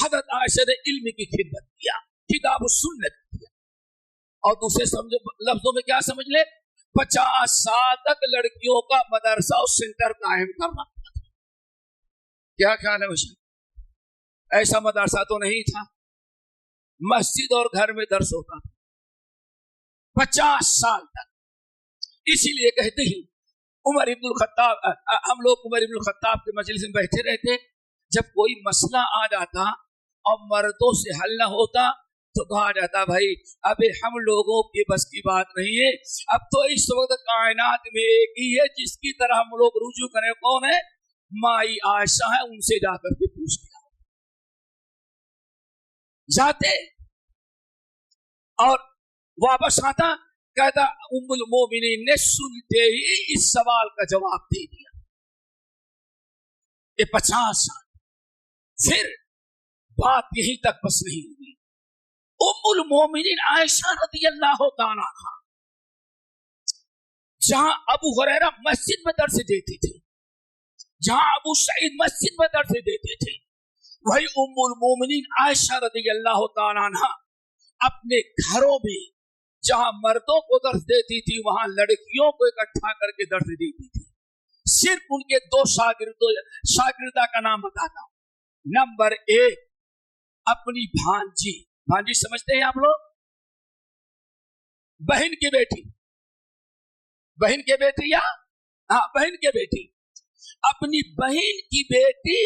हज़रत आयशा ने इल्म की खिदमत किया, किताब सुन्नत किया। और दूसरे समझो लफ्जों में क्या समझ ले, 50 साल तक लड़कियों का मदरसा और सेंटर कायम करना। क्या ख्याल है वैसे? ऐसा मदरसा तो नहीं था, मस्जिद और घर में दर्स होता था 50 साल तक। इसीलिए कहते ही उमर इब्नुल खत्ताब, हम लोग उमर इब्नुल खत्ताब के मजलिस में बैठे रहते, जब कोई मसला आ जाता और मर्दों से हल न होता तो कहा जाता भाई अबे हम लोगों की बस की बात नहीं है, अब तो इस वक्त कायनात में एक ही है जिसकी तरह हम लोग रुजू करें, कौन है? माई आयशा है, उनसे जाकर के पूछ लिया। जाते और वापस आता, कहता उम्मुल मोमिनीन ने सुनते ही इस सवाल का जवाब दे दिया। ये 50 साल फिर बात यहीं तक बस नहीं हुई। उम्मुल मोमिनीन आयशा रज़ियल्लाहु ताला अन्हा जहां अबू हुरैरा मस्जिद में दर्स देते थे, जहां अबू सईद मस्जिद में दर्स देते थे, वही उम्मुल मोमिनीन आयशा रज़ियल्लाहु ताला अन्हा अपने घरों में जहां मर्दों को दर्स देती थी वहां लड़कियों को इकट्ठा करके दर्स देती थी। सिर्फ उनके 2 शागिर्दा का नाम बताता हूं। नंबर 1 अपनी भांजी, भांजी समझते हैं आप लोग? बहन की बेटी, बहन के बेटी या हाँ बहन के बेटी, अपनी बहन की बेटी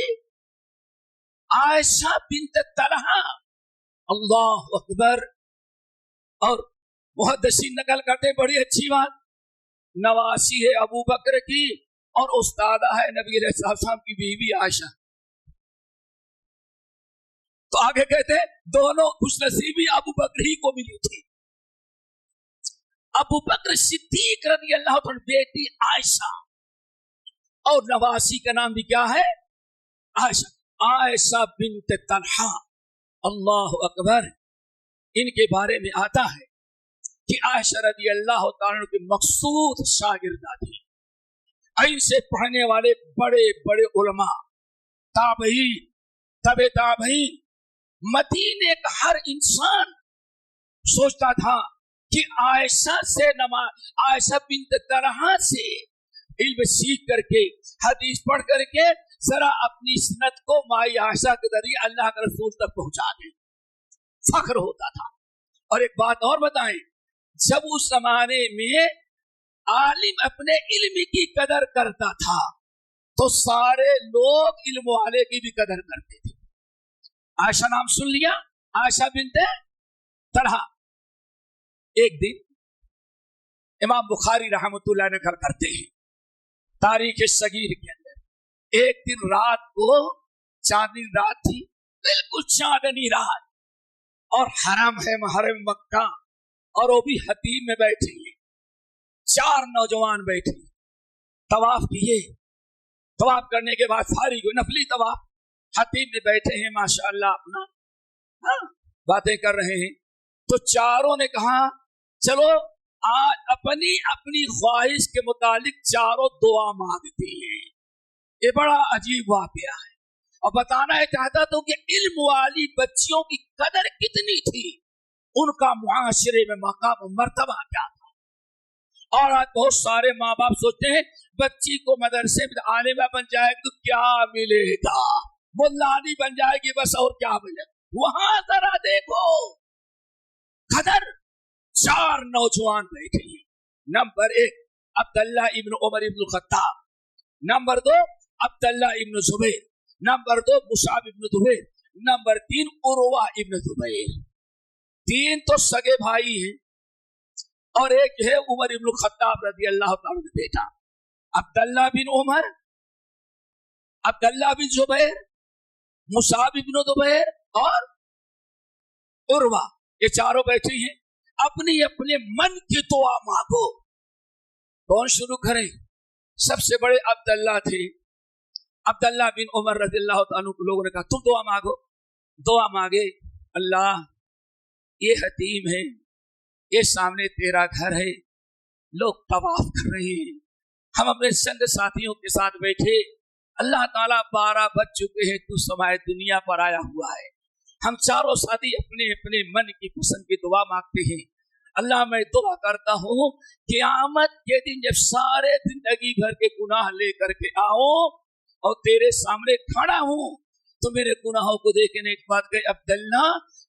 आयशा बिन्त तलहा, अल्लाह अकबर। और मुहद्दिसीन नकल करते बड़ी अच्छी बात, नवासी है अबू बकर की और उस्तादा है नबी अलैहि सलाम की बीवी आयशा। तो आगे कहते दोनों खुशनसीबी अबू बकर ही को मिली थी। अबू बकर सिद्दीक रज़ियल्लाहु अन्हु बेटी आयशा, और नवासी का नाम भी क्या है? आयशा, आयशा बिन्त तलहा, अल्लाह अकबर। इनके बारे में आता है कि आयशा रज़ियल्लाहु ताला अन्हा की मखसूस शागिर्दा थी। इनसे पढ़ने वाले बड़े बड़े उलमा, ताबई, तबे ताबई, मदीने का हर इंसान सोचता था कि आयशा से आयशा बिन्त तलहा से इल्म सीख करके हदीस पढ़ करके जरा अपनी सनत को माई आयशा के जरिए अल्लाह के रसूल तक पहुंचा दे, फख्र होता था। और एक बात और बताएं, जब उस जमाने में आलिम अपने इल्म की कदर करता था तो सारे लोग इल्म वाले की भी कदर करते थे। आयशा नाम सुन लिया, आयशा बिन्त तलहा। एक दिन इमाम बुखारी रहमतुल्लाह ने नकल करते हैं तारीख सगीर के अंदर, एक दिन रात को, चांदनी रात थी, बिल्कुल चांदनी रात, और हरम है महरम मक्का, और वो भी हतीम में बैठे हैं, 4 नौजवान बैठे, तवाफ किए, तवाफ करने के बाद फारिग हुए, नफली तवाफ, हतीम में बैठे हैं माशाअल्लाह अपना बातें कर रहे हैं। तो चारों ने कहा चलो आज अपनी अपनी ख्वाहिश के मुतालिक चारों दुआ मांगते हैं। ये बड़ा अजीब वाकया है, और बताना चाहता तो कि इल्म वाली बच्चियों की कदर कितनी थी, उनका मुआशरे में मकाम मर्तबा क्या था। और आज बहुत सारे माँ बाप सोचते हैं बच्ची को मदरसे में आलिमा बन जाएगी तो क्या मिलेगा, मुल्लानी बन जाएगी बस, और क्या मिलेगा। वहां जरा देखो कदर। 4 नौजवान बैठे हैं। नंबर 1 अब्दुल्लाह इब्न उमर इब्न खत्ताब, नंबर 2 अब्दुल्लाह इब्न जुबैर, नंबर 2 मुसाब इब्न जुबैर, नंबर 3 उरवा इब्न जुबैर। 3 तो सगे भाई हैं और एक है उमर इब्न खत्ताब रज़ियल्लाहु ताला अन्हु बेटा, अब्दुल्लाह बिन उमर, अब्दुल्लाह बिन जुबैर, मुसाब इब्न जुबैर और उरवा, ये चारों बैठे हैं। अपनी अपने मन की दुआ मांगो। कौन शुरू करें? सबसे बड़े अब्दुल्लाह थे, अब्दुल्लाह बिन उमर रज़ियल्लाहु ताला अन्हु, लोगों ने कहा तुम दुआ मांगो। दुआ मांगे, अल्लाह ये हतीम है, ये सामने तेरा घर है, लोग तवाफ कर रहे हैं, हम अपने संग साथियों के साथ बैठे, अल्लाह ताला 12 बज चुके हैं, तू समाए दुनिया पर आया हुआ है, हम चारों साथी अपने अपने मन की पसंद की दुआ मांगते हैं। अल्लाह मैं दुआ करता हूँ क़यामत के दिन जब सारे जिंदगी भर के गुनाह लेकर के आओ और तेरे सामने खड़ा हूँ तो मेरे गुनाहों को देखने के बाद कहे अब्दुल्ला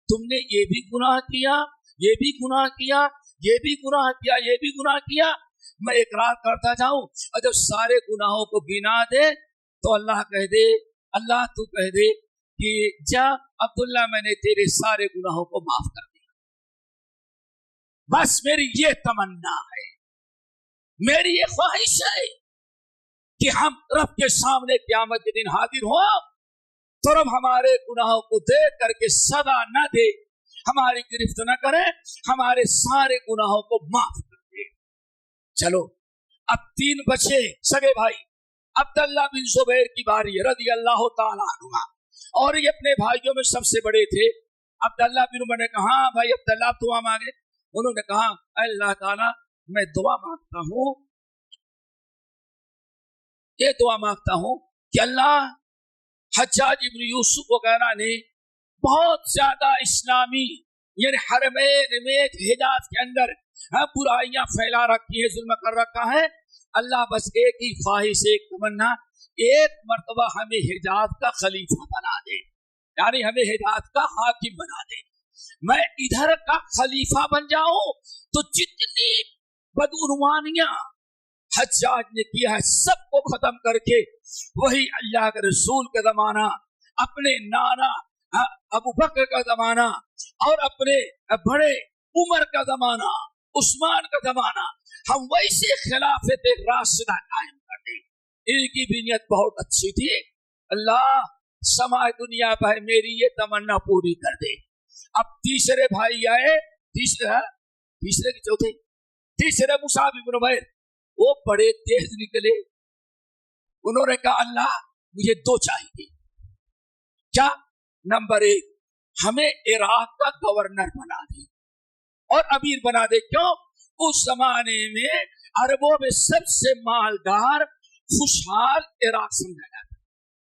तुमने ये भी गुनाह किया, ये भी गुनाह किया, ये भी गुनाह किया, ये भी गुनाह किया। मैं इकरार करता जाऊं और जब सारे गुनाहों को गिना दे तो अल्लाह कह दे, अल्लाह तू कह दे कि जा अब्दुल्ला मैंने तेरे सारे गुनाहों को माफ कर दिया। बस मेरी ये तमन्ना है, मेरी ये ख्वाहिश है कि हम रब के सामने क़यामत के दिन हाजिर हो तो रब हमारे गुनाहों को देख करके सदा न दे, हमारी गिरफ्त न करे, हमारे सारे गुनाहों को माफ कर दे। चलो अब तीन बच्चे सगे भाई अब्दुल्ला बिन जुबैर की बारी है रज़ी अल्लाह ताला अन्हुमा, और ये अपने भाइयों में सबसे बड़े थे। अब्दुल्ला बिन उमर ने कहा भाई अब्दुल्ला दुआ मांगे। उन्होंने कहा अल्लाह ताला मैं दुआ मांगता हूँ, ये दुआ मांगता हूँ कि अल्लाह हज्जाज इब्न यूसुफ वगैरह ने बहुत ज्यादा इस्लामी यानी हरमैन में हिजाज के अंदर बुराइयां फैला रखी है, जुल्म कर रखा है। अल्लाह बस एक ही ख्वाहिश, एक तमन्ना, एक मर्तबा हमें हिजाज का खलीफा बना दे, यानी हमें हिजाज का हाकिम बना दे। मैं इधर का खलीफा बन जाऊं तो जितनी बदउनवानियां हज्जाज ने किया है सबको खत्म करके वही अल्लाह के रसूल का जमाना, अपने नाना अबू बकर का जमाना और अपने बड़े उमर का जमाना, उस्मान का जमाना, हम वैसे खिलाफत राशिदा कायम कर दे। इनकी भी नीयत बहुत अच्छी थी। अल्लाह समाए दुनिया पर मेरी ये तमन्ना पूरी कर दे। अब तीसरे भाई आए, तीसरे की चौथे तीसरे मुसाब इब्न उमैर, वो बड़े तेज निकले। उन्होंने कहा अल्लाह मुझे दो चाहिए। क्या? नंबर एक हमें इराक का गवर्नर बना दे और अमीर बना दे। क्यों? उस जमाने में अरबों में सबसे मालदार खुशहाल इराक समझा जाता।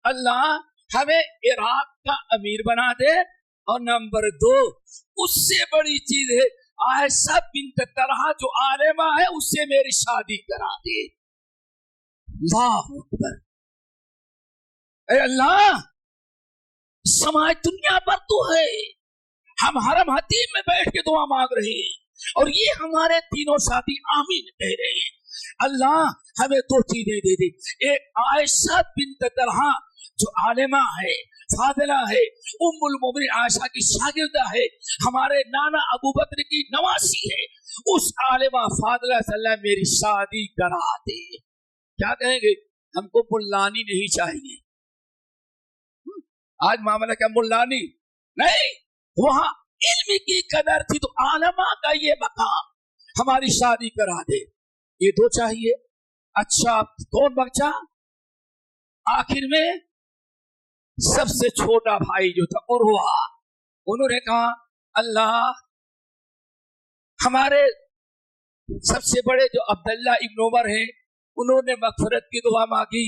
अल्लाह हमें इराक का अमीर बना दे। और नंबर दो उससे बड़ी चीज है आयशा बिन्त तलहा जो आलिमा है उससे मेरी शादी करा दे। अल्लाह अकबर। अल्लाह समाज दुनिया पर तो है, हम हरम हतीम में बैठ के दुआ मांग रहे हैं और ये हमारे तीनों साथी आमीन कह रहे हैं। अल्लाह हमें दो चीजें दे दे। एक आयशा बिन्त तलहा जो आलिमा है, फादिला है, उम्मुल मोमिनीन आयशा की शागिर्दा है, हमारे नाना अबू बकर की नवासी है, उस आलिमा फादिला से मेरी शादी करा दे। क्या कहेंगे? हमको मुल्लानी नहीं चाहिए। आज मामला क्या मुल्लानी नहीं, वहां इल्म की कदर थी तो आलमा का ये मकाम, हमारी शादी करा दे। ये दो चाहिए। अच्छा कौन बच्चा? आखिर में सबसे छोटा भाई जो था उर्वा, उन्होंने कहा अल्लाह हमारे सबसे बड़े जो अब्दुल्ला इब्न उमर हैं उन्होंने मगफिरत की दुआ मांगी।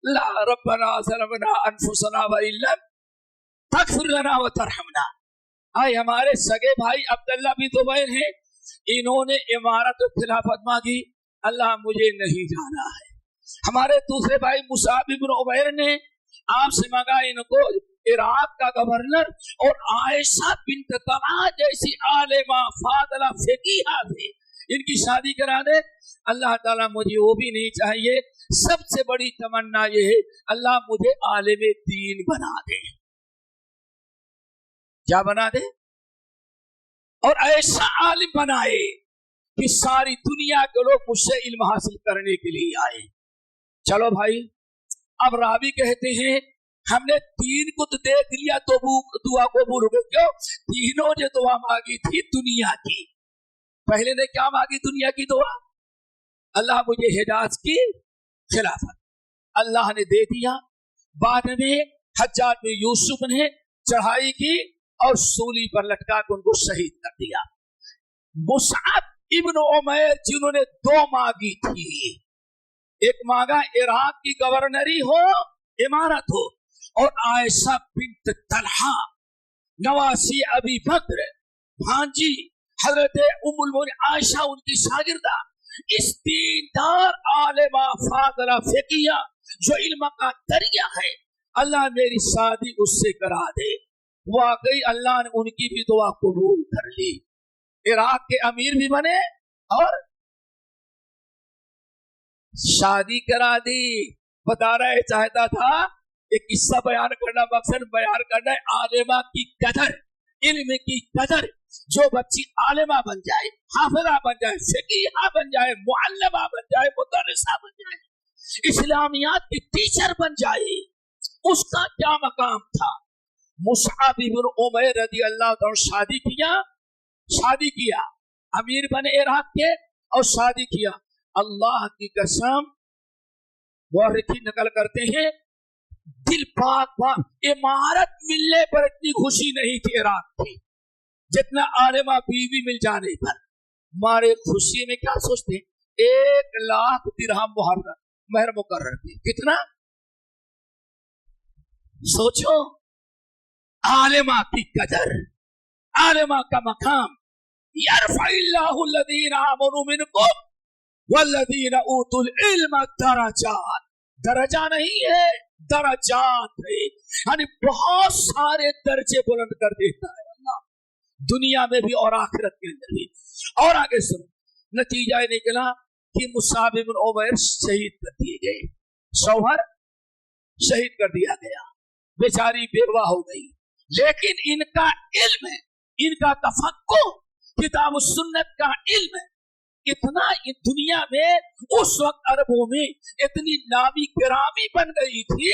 ला रब्बना ज़लमना अनफुसना व इल्लम तगफिर लना व तरहमना। आए हमारे सगे भाई अब्दुल्ला बिन जुबैर हैं, इन्होंने इमारत और खिलाफत मांगी। अल्लाह मुझे नहीं जाना है। हमारे दूसरे भाई मुसाब इब्न उमैर ने आपसे मांगा इनको इराक का गवर्नर और आयशा बिन्त तलहा जैसी आलिमा फादिला फ़क़ीहा थे, इनकी शादी करा दे। अल्लाह ताला मुझे वो भी नहीं चाहिए। सबसे बड़ी तमन्ना ये है अल्लाह मुझे आलिम दीन बना दे। क्या बना दे? और ऐसा आलिम बनाए कि सारी दुनिया के लोग मुझसे इल्म हासिल करने के लिए आए। चलो भाई, अब रावी कहते हैं हमने तीन को तो देख लिया तो दुआ कबूल हो गई। क्यों? तीनों ने दुआ मांगी थी दुनिया की। पहले ने क्या मांगी? दुनिया की दुआ, अल्लाह मुझे हिजाज की खिलाफत, अल्लाह ने दे दिया। बाद में हज्जाज बिन यूसुफ ने चढ़ाई की और सूली पर लटका कर उनको शहीद कर दिया। मुसअब इब्न उमैर जिन्होंने दो मांगी थी, एक मांगा इराक की गवर्नरी हो, इमारत हो, और आयशा बिन्त तलहा नवासी अबी बकर, भांजी हजरत उम्मुल मोमिनीन आयशा उनकी शागिर्दा, इस दीनदार आलिमा फादला फिकिया जो इल्म का दरिया है, अल्लाह मेरी शादी उससे करा दे। वाकई अल्लाह ने उनकी भी दुआ कबूल कर ली, इराक के अमीर भी बने और शादी करा दी। बता रहे चाहता था एक किस्सा बयान करना, मकसद बयान करना है आलिमा की कदर, इल्म की कदर। जो बच्ची आलिमा बन जाए, हाफिजा बन जाए, फिकीहा बन जाए, मुअल्लिमा बन जाए, मुदर्रिसा बन जाए, इस्लामियात की टीचर बन जाए, उसका क्या मकाम था। मुसअब इब्न उमैर रज़ी अल्लाह तआला शादी किया, अमीर बने इराक के और शादी किया। अल्लाह की कसम, मुअर्रिखीन नकल करते हैं, दिल पाक पाक, इमारत मिलने पर इतनी खुशी नहीं थी इराक की जितना आलिमा बीवी मिल जाने पर। मारे खुशी में क्या सोचते, 1 लाख दिरहम महर मुकर्रर थी। कितना सोचो, आलिमा की कदर, आलिमा का मकाम। यरफ़इल्लाहु लज़ीना आमनू मिनकुम वल्लज़ीना ऊतुल इल्म दरजात। दरजा नहीं है, दरजात है, यानी बहुत सारे दर्जे बुलंद कर देता है अल्लाह, दुनिया में भी और आखिरत के अंदर भी। और आगे सुनो, नतीजा निकला कि मुसअब इब्न उमैर शहीद कर दिए गए, शौहर शहीद कर दिया गया, बेचारी बेवा हो गई। लेकिन इनका इल्म है, इनका तफक्कुर, किताब सुन्नत का इल्म है, इतना दुनिया में उस वक्त अरबों में इतनी नामी गिरामी बन गई थी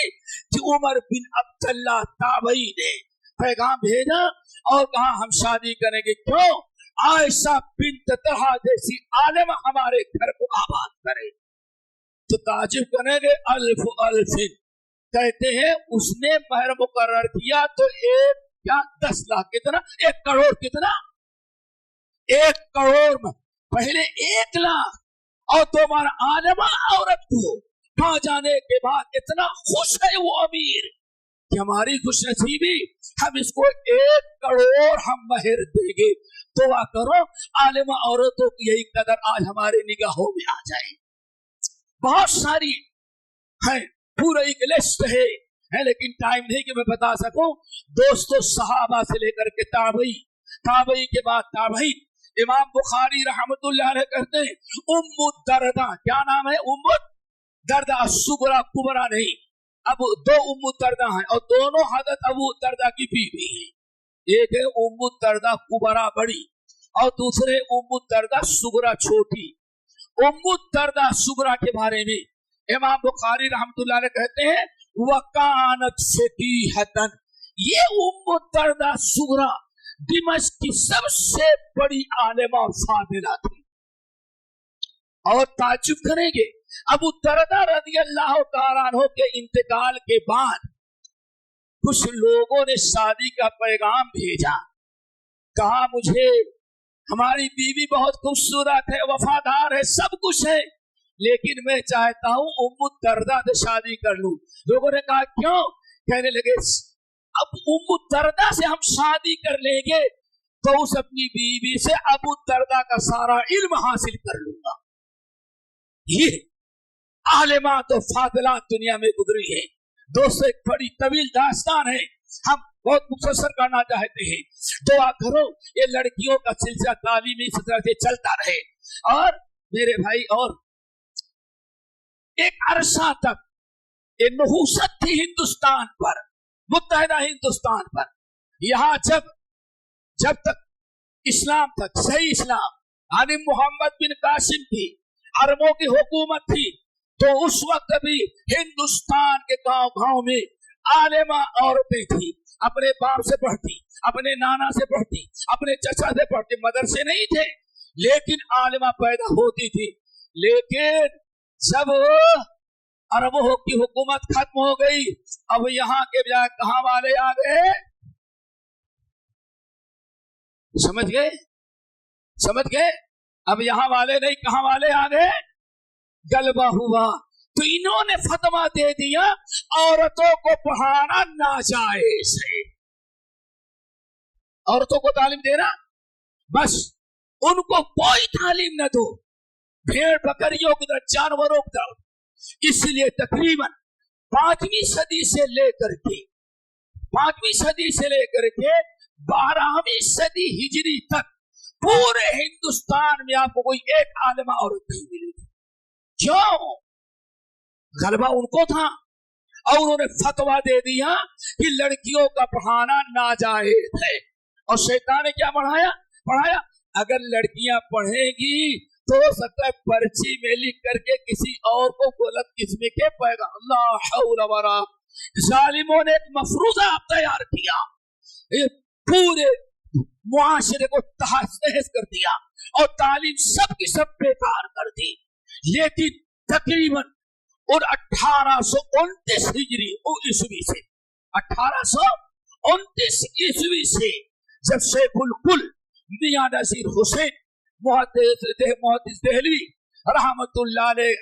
कि उमर बिन अब्दुल्लाह ताबई ने पैगाम भेजा और कहा हम शादी करेंगे। क्यों? आयशा बिन्त तलहा जैसी आलिमा हमारे घर को आबाद करे। तो ताजुब करेंगे, अल्फ अल्फिन कहते हैं उसने महर मुकर्रर किया तो 10 लाख, कितना 1 करोड़, कितना 1 करोड़, पहले 1 लाख, और तुम्हारा आलिमा औरत को पा जाने के बाद इतना खुश है वो अमीर कि हमारी खुशनसीबी, हम इसको 1 करोड़ हम महर देंगे। दुआ करो आलिमा औरतों की यही कदर आज हमारे निगाहों में आ जाए। बहुत सारी है, पूरा एक लिस्ट है, लेकिन टाइम नहीं कि मैं बता सकूं। दोस्तों, सहाबा से लेकर के ताबई, ताबई के बाद ताबई, इमाम बुखारी रहमतुल्लाह अलैह कहते हैं उम्मु दरदा, क्या नाम है? उम्मु दरदा, सुगरा कुबरा नहीं। अब 2 उम्मु दरदा हैं और दोनों हजरत अबू दरदा की बीवी हैं। एक है उम्मु दरदा कुबरा बड़ी और दूसरे उम्मु दरदा सुगरा छोटी। उम्मु दरदा सुगरा के बारे में इमाम बुखारी रहमतुल्लाह अलैह कहते हैं वकानत फकीहतन, ये उम्मु दरदा सुगरा दिमश्क की सबसे बड़ी आलिमा और फादिला थी। और ताज्जुब करेंगे, अबू दरदा रज़ियल्लाहु तआला अन्हु के इंतकाल के बाद कुछ लोगों ने शादी का पैगाम भेजा, कहा मुझे हमारी बीवी बहुत खूबसूरत है, वफादार है, सब कुछ है, लेकिन मैं चाहता हूं उम्मु दरदा से शादी कर लूं। लोगों ने कहा क्यों? कहने लगे अब उम्मु दरदा से हम शादी कर लेंगे तो उस अपनी बीवी से अबू दरदा का सारा इल्म हासिल कर लूंगा। ये आलिमा तो फादिला दुनिया में गुजरी है। दोस्तों, एक बड़ी तवील दास्तान है, हम बहुत मुख्तसर करना चाहते हैं। दुआ करो ये लड़कियों का सिलसिला तालीमी सिलसिला से चलता रहे। और मेरे भाई, और एक अरसा तक ये नहुसत थी हिंदुस्तान पर, मुत्तहिदा हिंदुस्तान पर। यहाँ जब तक इस्लाम तक, सही इस्लाम, यानी मोहम्मद बिन कासिम की अरबों की हुकूमत थी, तो उस वक्त भी हिंदुस्तान के गांव गांव में आलिमा औरतें थी। अपने बाप से पढ़ती, अपने नाना से पढ़ती, अपने चचा से पढ़ती, मदरसे नहीं थे, लेकिन आलिमा पैदा होती थी। लेकिन जब अरबों की हुकूमत खत्म हो गई, अब यहाँ के बजाय कहां वाले आ गए? समझ गए? समझ गए? अब यहाँ वाले नहीं, कहां वाले आ गए? गलबा हुआ तो इन्होंने फतवा दे दिया औरतों को पढ़ाना नाजायज है। औरतों को तालीम देना, बस उनको कोई तालीम न दो, भेड़ बकरियों की तरह, जानवरों की तरह। इसलिए तकरीबन 5वीं सदी से लेकर के 12वीं सदी हिजरी तक पूरे हिंदुस्तान में आपको कोई एक आलिमा औरत नहीं मिलेगी। क्यों? गलबा उनको था और उन्होंने फतवा दे दिया कि लड़कियों का पढ़ाना नाजायज है। और शैतान ने क्या पढ़ाया, अगर लड़कियां पढ़ेगी तो सकता पर्ची में लिख करके किसी और को गलत किस्म के पैगाम। अल्लाह हौला वला। जालिमों ने एक मफरूजा तैयार किया, पूरे मुआशरे को तहस कर दिया और तालीम सब की सब बेकार कर दी। लेकिन तकरीबन और 1829 हिजरी ईस्वी से 1829 ईस्वी से जब शेखुल कुल मियां नजीर हुसैन मुहद्दिस देहलवी रहमतुल्लाह अलैह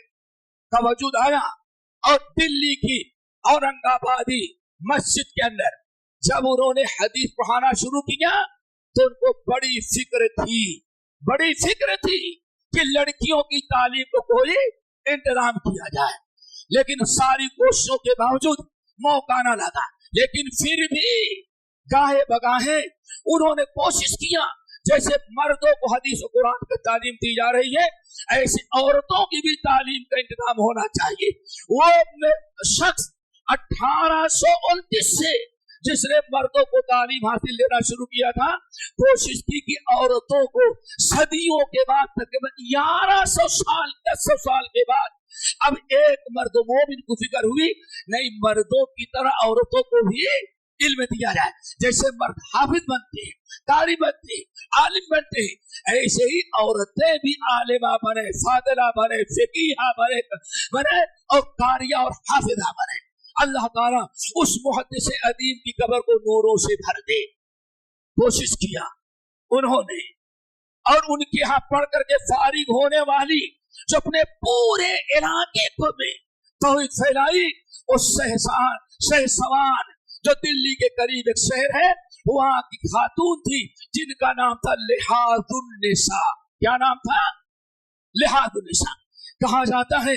का वजूद आया और दिल्ली की औरंगाबादी मस्जिद के अंदर जब उन्होंने हदीस पढ़ाना शुरू किया तो उनको बड़ी फिक्र थी कि लड़कियों की तालीम को कोई इंतजाम किया जाए। लेकिन सारी कोशिशों के बावजूद मौका न लगा। लेकिन फिर भी गाहे बगाहे उन्होंने कोशिश किया, जैसे मर्दों को हदीस और कुरान की तालीम दी जा रही है, ऐसे औरतों की भी तालीम का इंतजाम होना चाहिए। वो शख्स 1829 से जिसने मर्दों को तालीम हासिल लेना शुरू किया था, कोशिश की कि औरतों को सदियों के बाद, तकरीबन 1100 साल के बाद अब एक मर्द मोमिन को फिक्र हुई, नहीं मर्दों की तरह औरतों को भी इल्म दिया जाए। जैसे मर्द हाफिज बनते हैं, कारी बनते हैं, आलिम बनते हैं, ऐसे ही औरतें भी आलिमा बने, फादिला बने, फिकीहा बने और कारिया और हाफिजा बने। अल्लाह ताला उस मुहद्दिस अदीम की कब्र को नूरों से भर दे। कोशिश किया उन्होंने, और उनके यहाँ पढ़ करके फारिग होने वाली जो अपने पूरे इलाके को में तौहीद फैलाई, उस सहसवान जो दिल्ली के करीब एक शहर है, वहाँ की खातून थी जिनका नाम था लिहादुन्निसा। क्या नाम था? लिहादुन्निसा। कहा जाता है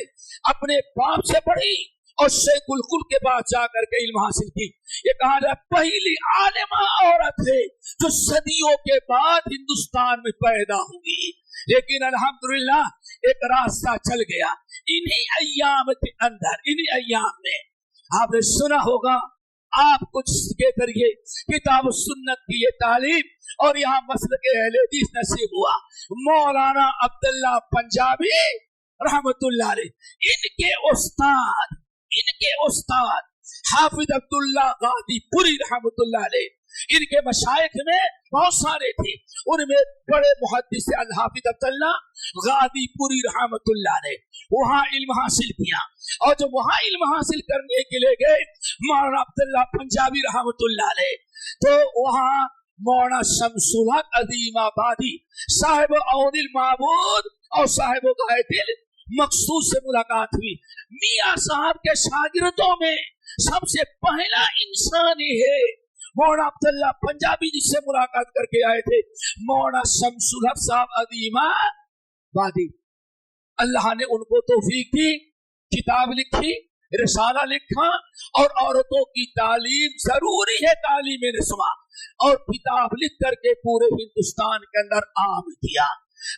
अपने बाप से पढ़ी और शेखुल कुल के पास जाकर के इल्म हासिल की। ये कहा जाए पहली आलिमा औरत है जो सदियों के बाद हिंदुस्तान में पैदा हुई। लेकिन अल्हम्दुलिल्लाह एक रास्ता चल गया इन्हीं अय्याम के अंदर। इन्हीं अय्याम में आपने सुना होगा, आप कुछ के जरिए किताब सुन्नत की ये तालीम और यहाँ मसलक अहले हदीस नसीब हुआ। मौलाना अब्दुल्ला पंजाबी रहमतुल्लाह अलैह, इनके उस्ताद हाफिज अब्दुल्ला गादीपुरी रहमतुल्लाह अलैह, इनके मशाइख में बहुत सारे थे। उनमें बड़े मुहद्दिस अल हाफिज अब्दुल्ला गादीपुरी रहमतुल्लाह अलैह वहाँ इल्म हासिल किया। और जब वहाँ इल्म हासिल करने के लिए गए मौलाना अब्दुल्ला पंजाबी रहमतुल्लाह अलैह, तो वहाँ मौलाना शमसुल हक अजीमाबादी साहिब औनिल माबूद और साहिब गायतिल मकसूद से मुलाकात हुई। मियाँ साहब के शागिर्दों में सबसे पहला इंसान है मौलाना अब्दुल्ला पंजाबी, जिससे मुलाकात करके आए थे मौलाना शमसुल हक साहब अजीमाबादी। अल्लाह ने उनको तौफीक दी, किताब लिखी, रिसाला लिखा, और औरतों की तालीम जरूरी है, तालीम निस्वा, और किताब लिख करके पूरे हिंदुस्तान के अंदर आम किया।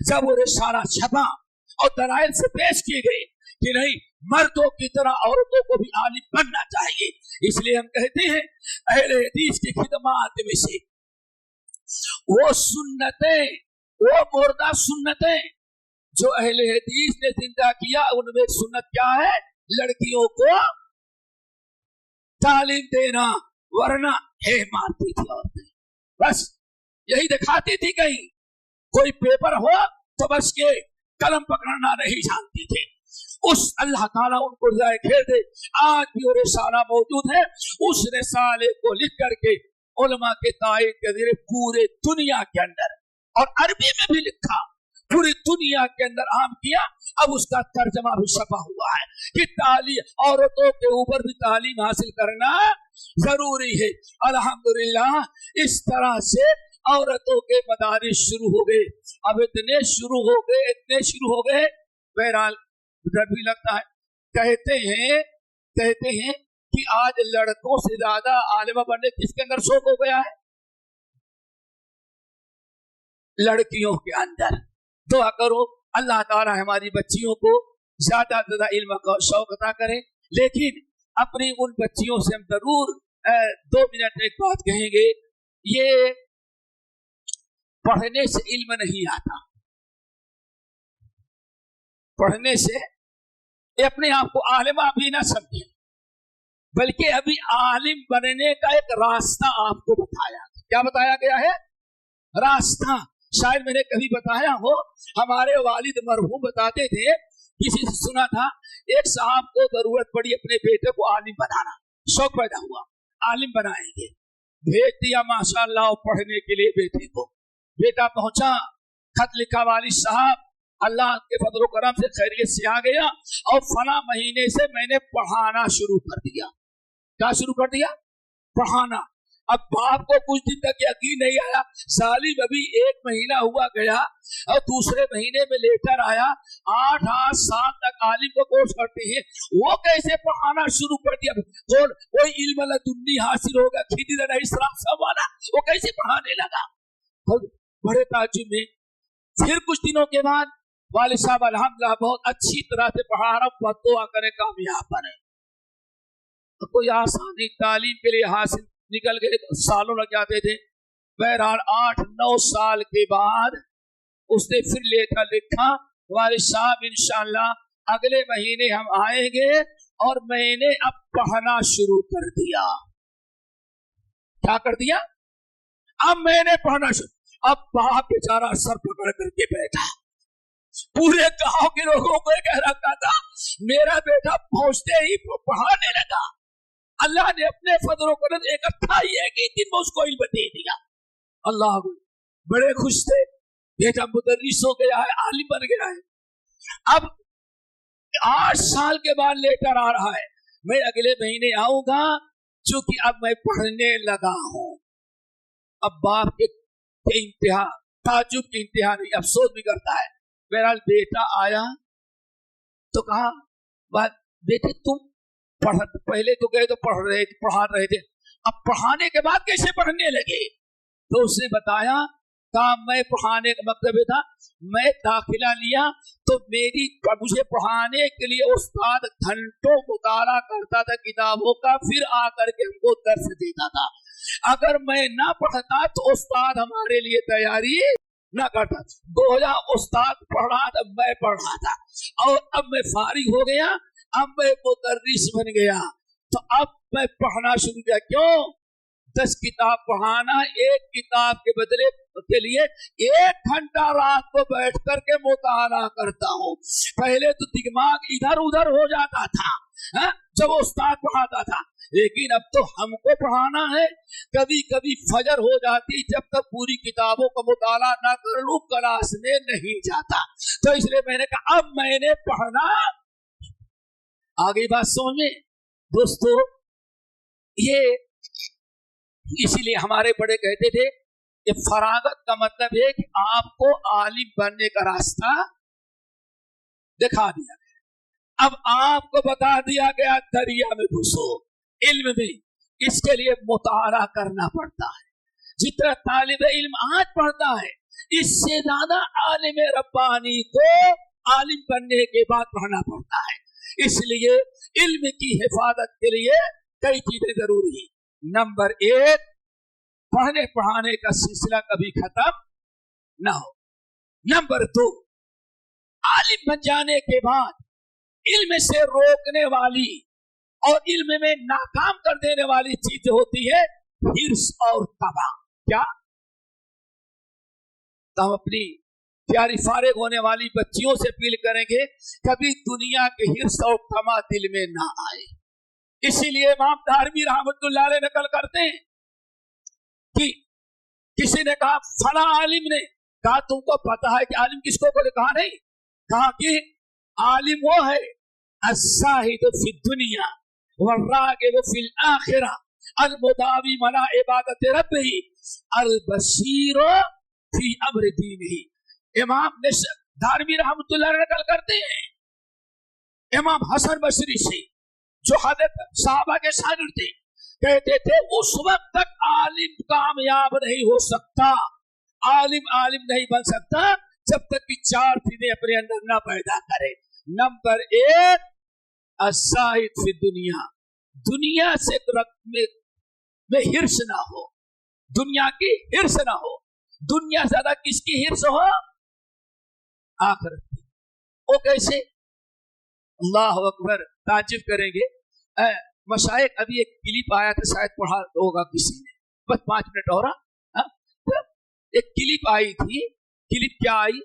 जब वो रिसाला छपा और दलाइल से पेश किए गए कि नहीं मर्दों की तरह औरतों को भी आलिम बनना चाहिए, इसलिए हम कहते हैं अहले हदीस की खिदमत में से वो सुन्नतें, वो मुर्दा सुन्नतें जो अहले हदीस ने जिंदा किया, उनमें सुन्नत क्या है? लड़कियों को तालीम देना, वरना हे मारती थी औरतें, बस यही दिखाती थी। कहीं कोई पेपर हो तो बस के कलम पकड़ना नहीं जानती थी। उस अल्लाह ताला उनको रिज़ाए खैर दे, आज भी वो रिसाला मौजूद है। उस रिसाले को लिख करके उलमा के ताईद के जरिए पूरे दुनिया के अंदर, और अरबी में भी लिखा, पूरी दुनिया के अंदर आम किया। अब उसका तर्जमा भी छपा हुआ है कि तालीम, औरतों के ऊपर भी तालीम हासिल करना जरूरी है। अल्हम्दुलिल्लाह इस तरह से औरतों के मदारिस शुरू हो गए। अब इतने शुरू हो गए बहरहाल डर भी लगता है। कहते हैं कि आज लड़कों से ज्यादा आलिमा बनने किसके अंदर शौक हो गया है? लड़कियों के अंदर। दुआ करो अल्लाह ताला हमारी बच्चियों को ज्यादा से ज्यादा इल्म का शौक अता करे। लेकिन अपनी उन बच्चियों से हम जरूर 2 मिनट एक बात कहेंगे, ये पढ़ने से इल्म नहीं आता, पढ़ने से अपने आप को आलिमा भी ना समझे, बल्कि अभी आलिम बनने का एक रास्ता आपको बताया। क्या बताया गया है? रास्ता। शायद मैंने कभी बताया हो, हमारे वालिद मरहूम बताते थे, किसी से सुना था, एक साहब को जरूरत पड़ी अपने बेटे को आलिम बनाना, शौक पैदा हुआ आलिम बनाएंगे, भेज दिया माशाअल्लाह पढ़ने के लिए बेटे को। बेटा पहुंचा, खत लिखा वालिद साहब अल्लाह के फजल करम से खैरियत से आ गया और फला महीने से मैंने पढ़ाना शुरू कर दिया। क्या शुरू कर दिया? पढ़ाना। अब बाप को कुछ दिन तक यकीन नहीं आया, सालिम अभी 1 महीना हुआ गया और दूसरे महीने में लेटर आया, 8 साल तक आलिम को कोर्स करते हैं, वो कैसे पढ़ाना शुरू कर दिया? कोई इल्म लदुन्नी हासिल होगा खिदिर अलैहिस्सलाम वाला, वो कैसे पढ़ाने लगा? बड़े ताज्जुब में। फिर कुछ दिनों के बाद वालिद साहब अल्हम्दुलिल्लाह बहुत अच्छी तरह से पढ़ा रहा, दुआ करें कामयाब बने। कोई आसानी तालीम के लिए हासिल निकल गए, सालों लग जाते थे। बहरहाल 8-9 साल के बाद उसने फिर लेटर लिखा, वालिद साहब इंशाअल्लाह अगले महीने हम आएंगे, और मैंने अब पढ़ना शुरू कर दिया। क्या कर दिया? अब मैंने पढ़ना शुरू। अब बाप बेचारा सर पकड़ करके बैठा, पूरे गांव के लोगों को कह रखा था मेरा बेटा पहुंचते ही पढ़ाने लगा। अल्लाह ने अपने फजल करम एक 28 दिन में उसको इल्म दे दिया। अल्लाह बड़े खुश थे, बेटा मुदर्रिस हो गया है, आलिम बन गया है। अब 8 साल के बाद लेटर आ रहा है, मैं अगले महीने आऊंगा क्योंकि अब मैं पढ़ने लगा हूं। अब बाप के इंतहा, ताजुब की इंतहा नहीं, अफसोस भी करता है। बहरहाल बेटा आया तो कहा, बेटे तुम पहले तो गए तो पढ़ा रहे थे, अब पढ़ाने के बाद कैसे पढ़ने लगे? तो उसने बताया, कहा मैं पढ़ाने का मतलब था, मैं दाखिला लिया तो मुझे पढ़ाने के लिए उस्ताद घंटों मुताला करता था किताबों का, फिर आकर के हमको दर्स देता था। अगर मैं ना पढ़ता तो उस्ताद हमारे लिए तैयारी ना करता। 2000 उस्ताद पढ़ा था, मैं पढ़ा था, और अब मैं फारिग हो गया, अब मैं मुदर्रिस बन गया, तो अब मैं पढ़ना शुरू किया। क्यों? 10 किताब पढ़ाना, एक किताब के बदले के लिए 1 घंटा रात को बैठ करके मुताला करता हूँ। पहले तो दिमाग इधर उधर हो जाता था जब उस्ताद पढ़ाता था, लेकिन अब तो हमको पढ़ाना है। कभी कभी फजर हो जाती, जब तक पूरी किताबों का मुताला ना कर लूं क्लास में नहीं जाता। तो इसलिए मैंने कहा अब मैंने पढ़ना। आगे बात समझ में दोस्तों, ये इसीलिए हमारे बड़े कहते थे कि फरागत का मतलब है कि आपको आलिम बनने का रास्ता दिखा दिया गया। अब आपको बता दिया गया दरिया में घुसो इल्म में, इसके लिए मुताला करना पड़ता है। जितना तालिब इल्म आज पढ़ता है, इससे ज्यादा आलिम रब्बानी को आलिम बनने के बाद पढ़ना पड़ता है। इसलिए इल्म की हिफाजत के लिए कई चीजें जरूरी है। नंबर 1, पढ़ने पढ़ाने का सिलसिला कभी खत्म ना हो। नंबर 2, आलिम बन जाने के बाद इल्म से रोकने वाली और इल्म में नाकाम कर देने वाली चीज होती है हिर्स और तमा। क्या? तो हम अपनी प्यारी फारिग होने वाली बच्चियों से अपील करेंगे, कभी दुनिया के हिर्स और तमा दिल में ना आए। इसीलिए इमाम दारमी रहमतुल्लाह अलैह नकल करते हैं कि किसी ने कहा, फला आलिम ने कहा, तुमको पता है कि आलिम किसको बोले? कहा नहीं, कहा कि आलिम वो है अस्साहिद फी दुनिया वर्रागिब फिल आखिरा, المداوی मला इबादत रब्बी अल-बसीर फी अम्र दीनिही। इमाम धारमी रहमतुल्लाह नकल करते हैं इमाम हसन बसरी से, जो हजरत साहबा के शागिर्द थे, कहते थे उस वक्त तक आलिम कामयाब नहीं हो सकता, आलिम नहीं बन सकता जब तक कि 4 चीजें अपने अंदर न पैदा करे। नंबर 1 अज़ाहिद फी दुनिया, दुनिया से में हिर्स ना हो, दुनिया की हिर्स ना हो। दुनिया ज्यादा किसकी हिर्स हो? आखिरत की। वो कैसे? अल्लाह अकबर, ताज्जुब करेंगे। मशाइख, अभी एक क्लिप आया था, शायद पढ़ा होगा किसी ने, बस 5 मिनट और। एक क्लिप आई थी। क्लिप क्या आई?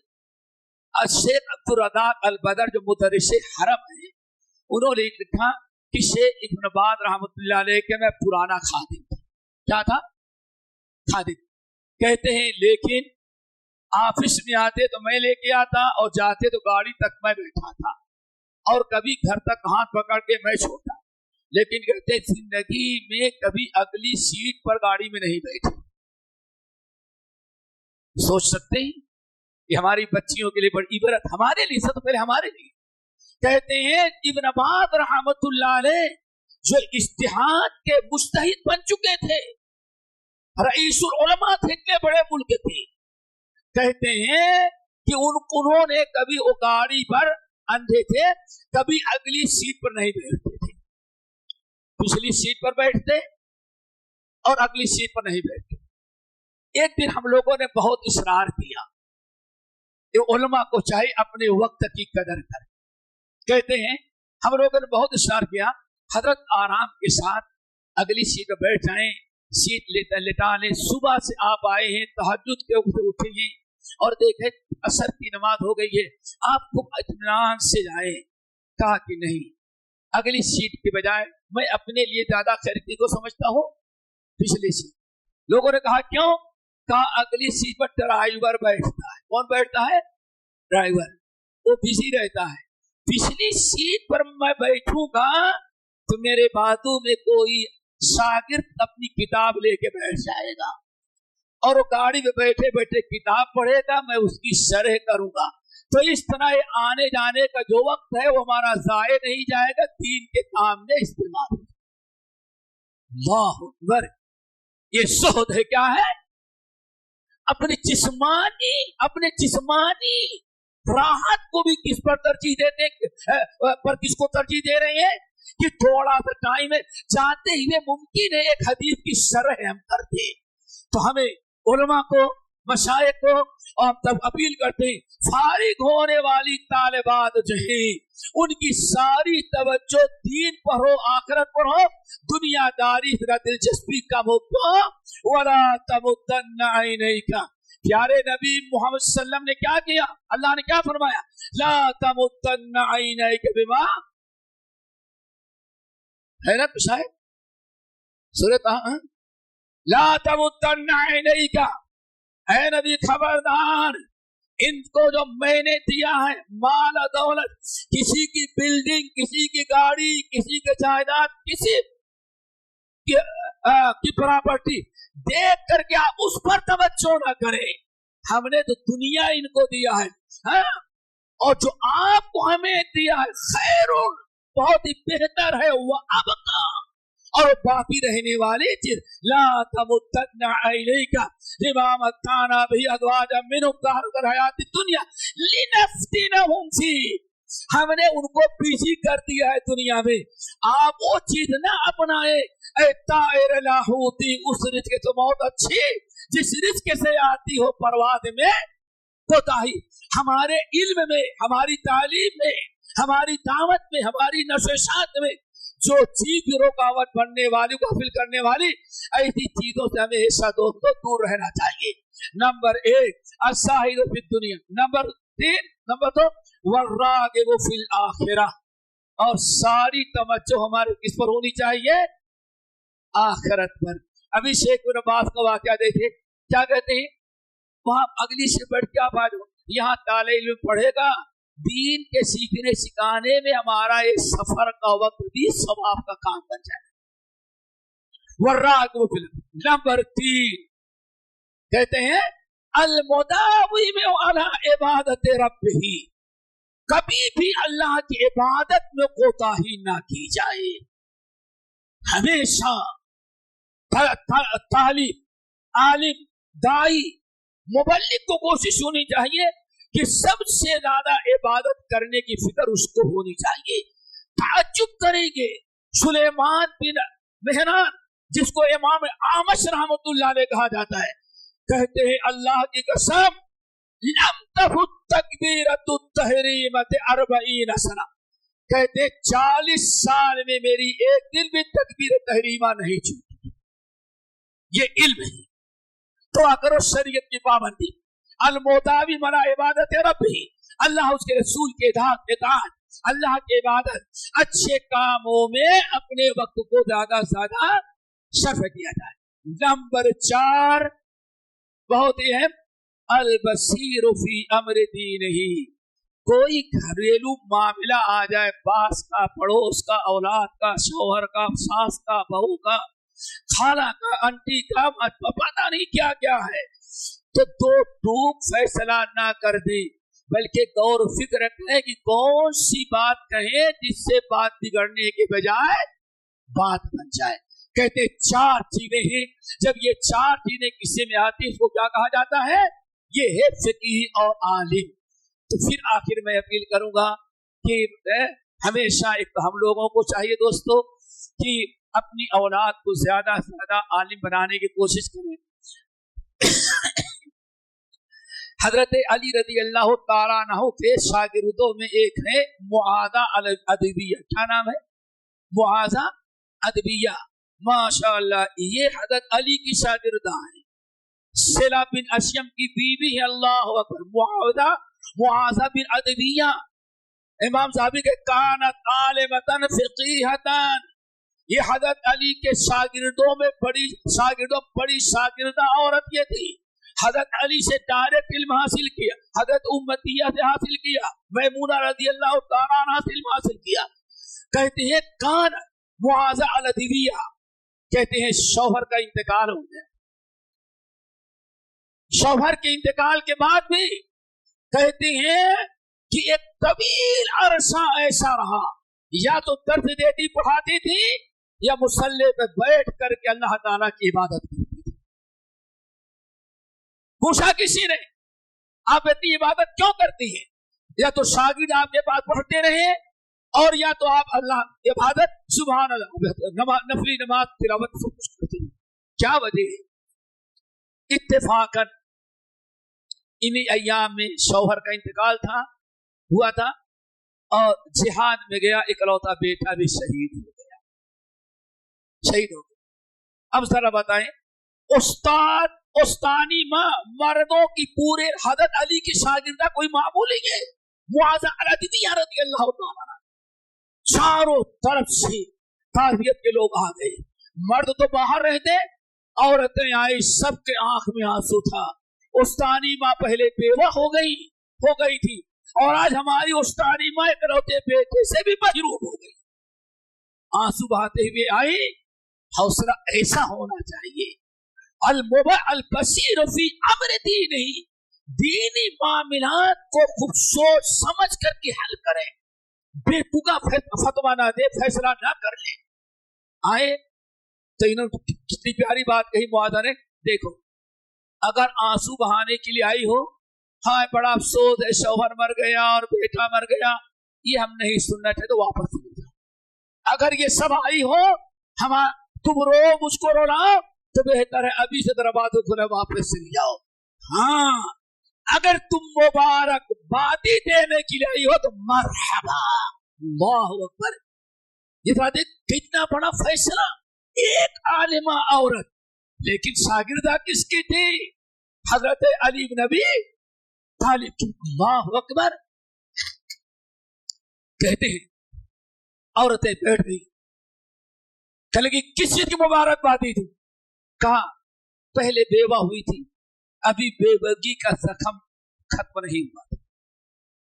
शेख अब्दुल रज़ाक अल बदर जो मुदर्रिसे हरम है, उन्होंने लिखा कि शेख इब्न बाज रहमतुल्लाह अलैह के मैं पुराना खादिम था। क्या था? खादिम। कहते हैं लेकिन ऑफिस में आते तो मैं लेके आता और जाते तो गाड़ी तक मैं बैठा था, और कभी घर तक हाथ पकड़ के मैं छोटा, लेकिन कहते जिंदगी में कभी अगली सीट पर गाड़ी में नहीं बैठे। सोच सकते हैं ये हमारी बच्चियों के लिए बड़ी इबरत, हमारे लिए सब पहले हमारे लिए। कहते हैं इब्न बाज रहमतुल्लाह अलैह जो इज्तिहाद के मुज्तहिद बन चुके थे, रईसुल उलमा थे, इतने बड़े मुल्क थे, कहते हैं कि उन्होंने कभी वो गाड़ी पर, अंधे थे, कभी अगली सीट पर नहीं बैठते थे, पिछली सीट पर बैठते और अगली सीट पर नहीं बैठते। एक दिन हम लोगों ने बहुत इसरार किया, ये उलमा को चाहिए अपने वक्त की कदर करें। कहते हैं हम लोगों ने बहुत इसरार किया, हजरत आराम के साथ अगली सीट पर बैठ जाएं, सीट लेटा लें। सुबह से आप आए हैं, तहज्जुद के वक्त उठे हैं और देखें असर की नमाज हो गई है, आप खूब इत्मीनान से जाए। कहा कि नहीं, अगली सीट के बजाय मैं अपने लिए ज्यादा खैरियत को समझता हूँ पिछली सीट। लोगों ने कहा क्यों? कहा अगली सीट पर ड्राइवर बैठता है। कौन बैठता है? ड्राइवर, वो बिजी रहता है। पिछली सीट पर मैं बैठूंगा तो मेरे बाजू में कोई शागिर्द अपनी किताब लेके बैठ जाएगा और वो गाड़ी में बैठे बैठे किताब पढ़ेगा, मैं उसकी शरह करूंगा। तो इस तरह आने जाने का जो वक्त है वो हमारा जाये नहीं जाएगा, दीन के काम में इस्तेमाल। अल्लाहु अकबर, ये zuhd है। क्या है? अपने जिस्मानी राहत को भी किस पर तरजीह देते, पर किसको तरजीह दे रहे हैं कि थोड़ा सा टाइम है, जाते हुए मुमकिन है एक हदीस की शरह हम करते। तो हमें उलमा को, मशाइख को और तब अपील करते हैं, फारिग होने वाली तालिबात जो है उनकी सारी तवज्जो दीन पर हो, आखिरत पर हो, दुनियादारी से दिलचस्पी कम हो। वला तमुद्दन्ना ऐनैका, प्यारे नबी मोहम्मद सल्लम ने क्या किया? अल्लाह ने क्या फरमाया? ला तमुद्दन्ना ऐनैका बिमा, है ना शायद सूरत, ला तमुद्दन्ना ऐनैका, ऐ नबी खबरदार, इनको जो मैंने दिया है माल दौलत, किसी की बिल्डिंग, किसी की गाड़ी, किसी के जायदाद, किसी की प्रॉपर्टी देख करके आप उस पर तवज्जो न करें। हमने तो दुनिया इनको दिया है, और जो आपको हमें दिया है खैरुन, बहुत ही बेहतर है, वह अबका, और बाकी रहने वाली चीज। ला तमुद्दन्ना ऐनैका बिमा मत्ताना बिही अज़वाजम मिनहुम ज़हरतल हयातिद दुनिया लिनफ्तिनहुम फीह, हमने उनको बिजी कर दिया है दुनिया में। आप वो चीज ना अपनाए, उस रिज़्क़ तो बहुत अच्छी जिस रिज़्क़ से आती हो परवाज़ में कोताही। हमारे इल्म में, हमारी तालीम में, हमारी दावत में, हमारी नशोशात में जो चीज रुकावट बनने वाली, गाफिल करने वाली, ऐसी चीजों से हमेशा दोस्तों दूर रहना चाहिए। नंबर 1 अज़्ज़ाहिद फिद दुनिया। नंबर 3, नंबर 2 वर्रागिबु फिल आखिरा, और सारी तवज्जो हमारे किस पर होनी चाहिए? आखिरत पर। अभी शेख इब्न बाज का वाकया देखे, क्या कहते हैं? वहां अगली से बढ़ क्या बात हो, यहाँ ताले इल्म पढ़ेगा, दीन के सीखने सिखाने में हमारा एक सफर का वक्त भी सवाब का काम बन जाए। वर्रागिबु फिल। नंबर 3 कहते हैं अल-मुदाविम अला इबादत रब्बिही, कभी भी अल्लाह की इबादत में कोताही ना की जाए। हमेशा तालिब, आलिम, दाई, मुबल्लिग को कोशिश होनी चाहिए कि सबसे ज्यादा इबादत करने की फिक्र उसको होनी चाहिए। ताज्जुब करेंगे सुलेमान बिन मेहरान, जिसको इमाम आमश रहमतुल्लाह अलैह कहा जाता है, कहते हैं अल्लाह की कसम लम तफुत तकबीरतुत तहरीमत 40 सना, कहते 40 साल में मेरी एक दिन भी तकबीर तहरीमा नहीं छूटी। ये इल्म है। तो करो शरीयत की पाबंदी। अल-मुदाविम अला इबादत रब्बिही, अल्लाह उसके रसूल के इताअत, अल्लाह की इबादत, अच्छे कामों में अपने वक्त को ज्यादा से ज्यादा सर्फ किया जाए। नंबर 4 बहुत ही है अल-बसीर फी अम्र दीनिही, कोई घरेलू मामला आ जाए, पास का, पड़ोस का, औलाद का, शौहर का, सास का, बहू का, खाला का, आंटी का, पता नहीं क्या क्या है, तो दो टूक फैसला ना कर दे, बल्कि गौर फिक्र करें कि कौन सी बात कहे जिससे बात बिगड़ने के बजाय बात बन जाए। कहते 4 चीजें हैं, जब ये 4 चीजें किसी में आती है इसको क्या कहा जाता है? ये है फ़क़ीह और आलिम। तो फिर आखिर में अपील करूंगा कि हमेशा एक हम लोगों को चाहिए दोस्तों कि अपनी औलाद को ज्यादा से ज्यादा आलिम बनाने की कोशिश करें। हजरत अली रज़ी अल्लाह तआला अन्हु के शागिर्दों में एक है मुआज़ा अल-अदविया। क्या नाम है? मुआज़ा अदविया। माशाअल्लाह ये हजरत अली की शागिर्दा है। सिला बिन अशयम की बीवी है। अल्लाह अकबर। मुआज़ा बिन अदविया इमाम साहबी के कानत आलिमतन फ़क़ीहतन, ये हजरत अली के शागिर्दों में बड़ी शागिर्दा औरत ये थी। हजरत अली से डायरेक्ट इल्म हासिल किया, हजरत उम्मतिया से हासिल किया, मैमूना रज़ी अल्लाह तआला अन्हा से इल्म हासिल किया। कहते हैं कान मुआज़ा अल-अदविया, कहते हैं शौहर का इंतकाल हो गया। शौहर के इंतकाल के बाद भी कहते हैं कि एक तवील अरसा ऐसा रहा, या तो दर्द देती पढ़ाती थी या मुसल्ले पे बैठ करके अल्लाह ताला की इबादत करती थी। पूछा किसी ने आप इतनी इबादत क्यों करती हैं? या तो शागिर्द आपके पास पढ़ते रहे और या तो आप अल्लाह इबादत सुभान अल्लाह नफली नमाज तिलावत सब कुछ करती हैं। क्या वजह है? इत्तेफाकन इन्हीं अय्याम में शौहर का इंतकाल हुआ था और जिहाद में गया, इकलौता बेटा भी शहीद हो गया। अब जरा बताएं, उस्तानी मर्दों की पूरे हजरत अली की शागिर्दा कोई मामूली है। मुआज़ा अल-अदविया रज़ी अल्लाह तआला अन्हा, चारों तरफ से ताबियत के लोग आ गए। मर्द तो बाहर रहते, औरतें आई, सबके आंख में आंसू था। उस्तानी माँ पहले बेवा हो गई थी और आज हमारी उस्तानी माँ इकलौते बेटे से भी महरूम हो गई। आंसू बहाते हुए आई। हौसला ऐसा होना चाहिए। अल-बसीर फी अम्र दीनिही, दीनी मामलात को खूब सोच समझ करके हल करें, बेतुका फतवा ना दे, फैसला ना कर ले। आए तो इन्होंने कितनी प्यारी बात कही मुआज़ा ने। देखो अगर आंसू बहाने के लिए आई हो, हाँ बड़ा अफसोस है शौहर मर गया और बेटा मर गया, ये हम नहीं सुनना चाहते तो वापस चले जाओ। अगर ये सब आई हो, तुम रो मुझको रोलाओ, तो बेहतर है अभी से दरवाजे खुले वापस चले जाओ। हाँ अगर तुम मुबारकबादी देने के लिए आई हो तो मरहबा, अल्लाहु अकबर। ये देख कितना बड़ा फैसला। एक आलिमा औरत, लेकिन शागिर्दा किसकी थी? हजरत अली इब्न अबी तालिब की। अल्लाहु अकबर। कहते हैं औरतें बैठ गई, लगी किस चीज की मुबारकबादी थी? कहा पहले बेवा हुई थी, अभी बेवगी का जख्म खत्म नहीं हुआ था,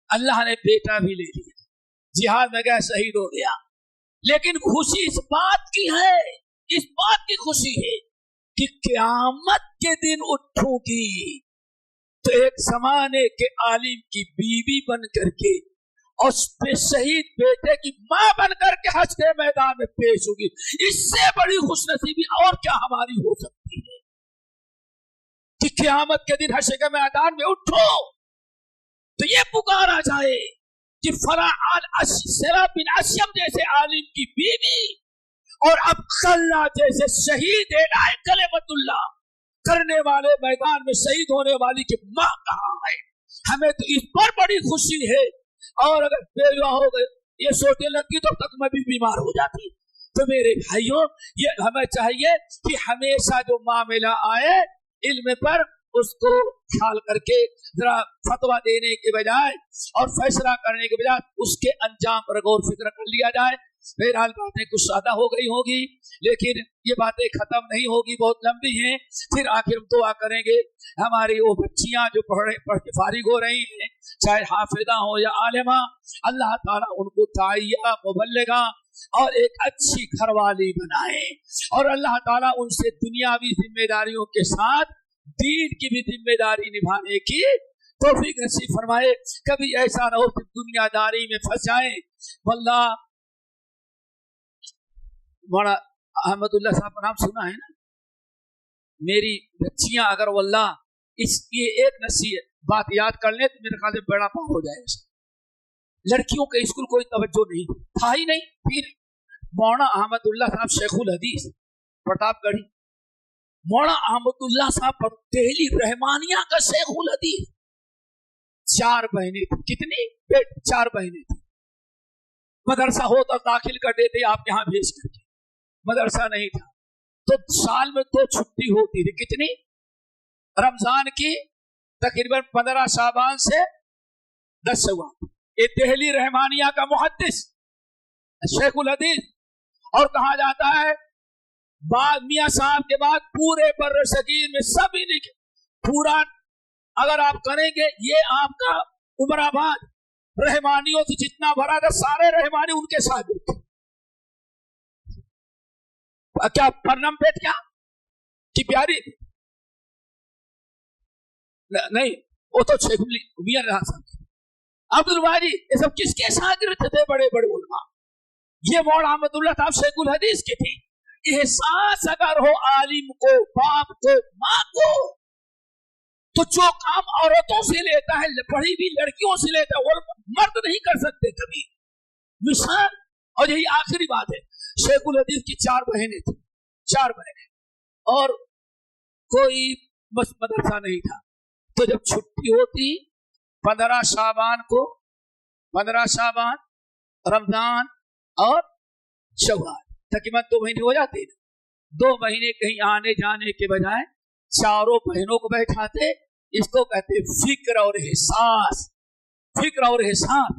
अल्लाह ने बेटा भी ले लिया, जिहाद में गया शहीद हो गया। लेकिन खुशी इस बात की है, इस बात की खुशी है कि क़यामत के दिन उठूंगी तो एक जमाने के आलिम की बीवी बन करके और शहीद बेटे की मां बन करके हश्र के मैदान में पेश होगी। इससे बड़ी खुशनसीबी और क्या हमारी हो सकती है कि क़यामत के दिन हश्र के मैदान में उठो तो ये पुकारा जाए कि फला बिन अशम जैसे आलिम की बीवी और अब्दुल्लाह जैसे शहीद कलेमतुल्लाह करने वाले मैदान में शहीद होने वाली की मां कहाँ है। हमें तो इस पर बड़ी खुशी है। और अगर बेवा हो गए ये सोचने लगती तो तक मैं भी बीमार हो जाती। तो मेरे भाइयों, ये हमें चाहिए कि हमेशा जो मामला आए इल्म पर उसको ख्याल करके जरा फतवा देने के बजाय और फैसला करने के बजाय उसके अंजाम पर गौर फिक्र कर लिया जाए। बहरहाल बातें कुछ ज्यादा हो गई होगी लेकिन ये बातें खत्म नहीं होगी, बहुत लंबी हैं। फिर आखिर हम दुआ करेंगे हमारी वो बच्चियां जो पढ़ के फारिग हो रही हैं, चाहे हाफिदा हो या आलिमा, अल्लाह ताला उनको ताइया मुबल्लिगा और एक अच्छी घरवाली बनाए और अल्लाह ताला उनसे दुनियावी जिम्मेदारियों के साथ दीन की भी जिम्मेदारी निभाने की तौफीक नसीब फरमाए। कभी ऐसा न हो कि दुनियादारी में फंस जाए। वल्लाह बड़ा अहमदुल्लाह साहब का नाम सुना है ना। मेरी बच्चियां अगर वल्लाह इसकी एक नसीहत बात याद कर ले तो मेरे ख्याल से बड़ा पार हो जाएगा। लड़कियों के स्कूल कोई तवज्जो नहीं था ही नहीं। फिर मौलाना अहमदुल्लाह साहब शेखुल हदीस प्रतापगढ़ी, मौलाना अहमदुल्लाह साहब दिल्ली रहमानिया का शेखुल हदीस, 4 बहनें थी। कितनी? 4 बहनें थी। मदरसा हो तो दाखिल कर देते आप यहाँ भेज करके, मदरसा नहीं था तो साल में 2 छुट्टी होती थी। कितनी? रमजान की तकरीबन 15 शाबान से 10 शव्वाल। ये दिल्ली रहमानिया का मुहद्दिस शेखुल हदीस। और कहा जाता है बाद मियां साहब के बाद पूरे बर्र सगीर में सभी लिखे पूरा अगर आप करेंगे ये आपका उमराबाद रहमानियों से जितना भरा था सारे रहमानी उनके साथ थे। क्या परनम पेट क्या कि प्यारी नहीं, वो तो शेखुल मियां साहब अब्दुल वाजी ये सब किसके शागिर्द थे? बड़े बड़े उलमा। ये मौलाना अहमदुल्लाह साहब शेखुल हदीस के थे। एहसास अगर हो आलिम को, बाप को, माँ को, तो जो काम औरतों से लेता है, पढ़ी भी लड़कियों से लेता है, वो मर्द नहीं कर सकते कभी। मिसाल और यही आखिरी बात है, शेखुल हदीस की 4 बहनें थी, 4 बहनें और कोई बस मदरसा नहीं था। तो जब छुट्टी होती 15 शाबान को, 15 शाबान, रमजान और शव्वाल, तकरीबन 2 महीने हो जाते। 2 महीने कहीं आने जाने के बजाय चारों बहनों को बैठाते। इसको कहते फिक्र और एहसास, फिक्र और एहसास।